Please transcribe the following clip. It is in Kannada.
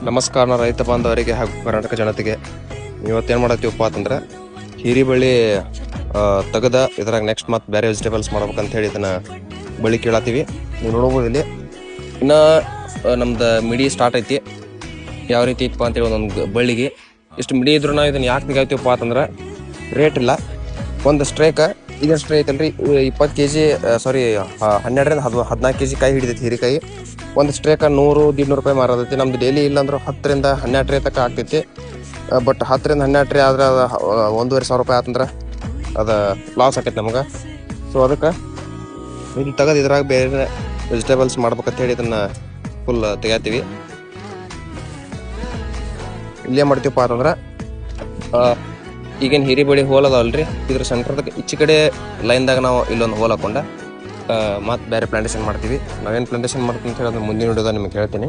ನಮಸ್ಕಾರ ರೈತ ಬಾಂಧವರಿಗೆ ಹಾಗೂ ಕರ್ನಾಟಕ ಜನತೆಗೆ. ಇವತ್ತೇನು ಮಾಡತ್ತೀವಪ್ಪ ಅಂತಂದ್ರೆ ಹೀರಿಬಳ್ಳಿ ತೆಗೆದ ಇದ್ರಾಗ ನೆಕ್ಸ್ಟ್ ಮತ್ತೆ ಬೇರೆ ವೆಜಿಟೇಬಲ್ಸ್ ಮಾಡ್ಬೇಕಂತ ಹೇಳಿ ಇದನ್ನು ಬಳ್ಳಿ ಕೀಳತ್ತೀವಿ. ನೀವು ನೋಡ್ಬೋದು ಇಲ್ಲಿ ಇನ್ನು ನಮ್ದು ಮಿಡಿ ಸ್ಟಾರ್ಟ್ ಐತಿ. ಯಾವ ರೀತಿ ಇತ್ತಪ್ಪ ಅಂತೇಳಿ ಒಂದೊಂದು ಬಳ್ಳಿಗೆ ಇಷ್ಟು ಮಿಡಿ ಇದ್ರು ನಾವು ಇದನ್ನು ಯಾಕೆ ನಿಗಾಯ್ತೀವಪ್ಪ ಅಂತಂದ್ರೆ ರೇಟ್ ಇಲ್ಲ. ಒಂದು ಸ್ಟ್ರೇಕ್ ಇದನ್ನು ಸ್ಟ್ರೇ ಐತಲ್ರಿ 20 kg 12ರಿಂದ 14 kg ಕಾಯಿ ಹಿಡಿದೈತಿ ಹೀರಿಕಾಯಿ. ಒಂದು ಸ್ಟ್ರೇಕ 100-150 ರೂಪಾಯಿ ಮಾರೋದೈತಿ. ನಮ್ದು ಡೈಲಿ ಇಲ್ಲಾಂದ್ರೆ 10ರಿಂದ 12 ಟ್ರೇ ತನಕ ಆಗ್ತೈತಿ. ಬಟ್ 10ರಿಂದ 12 ಟ್ರೇ ಆದ್ರೆ ಅದು 1,500 ರೂಪಾಯಿ ಆತಂದ್ರೆ ಅದು ಲಾಸ್ ಆಕೈತಿ ನಮ್ಗೆ. ಸೊ ಅದಕ್ಕೆ ಇದು ತೆಗೆದು ಇದ್ರಾಗ ಬೇರೆ ವೆಜಿಟೇಬಲ್ಸ್ ಮಾಡ್ಬೇಕಂತ ಹೇಳಿ ಇದನ್ನು ಫುಲ್ ತೆಗಿತೀವಿ. ಇಲ್ಲೇ ಮಾಡ್ತೀವಪ್ಪ ಅಂತಂದ್ರೆ ಈಗೇನು ಹೀರಿಬಳ್ಳಿ ಹೋಲ್ ಅದಾವಲ್ರಿ, ಇದ್ರ ಸೆಂಟ್ರದಾಗ ಈಚೆ ಕಡೆ ಲೈನ್ದಾಗ ನಾವು ಇಲ್ಲೊಂದು ಹೋಲ್ ಹಾಕೊಂಡ ಮತ್ತು ಬೇರೆ ಪ್ಲಾಂಟೇಶನ್ ಮಾಡ್ತೀವಿ. ನಾವೇನು ಪ್ಲಾಂಟೇಶನ್ ಮಾಡ್ತೀವಿ ಅಂತ ಹೇಳಿ ಅದು ಮುಂದಿನ ವಿಡಿಯೋದಾಗ ನಿಮ್ಗೆ ಹೇಳ್ತೀನಿ.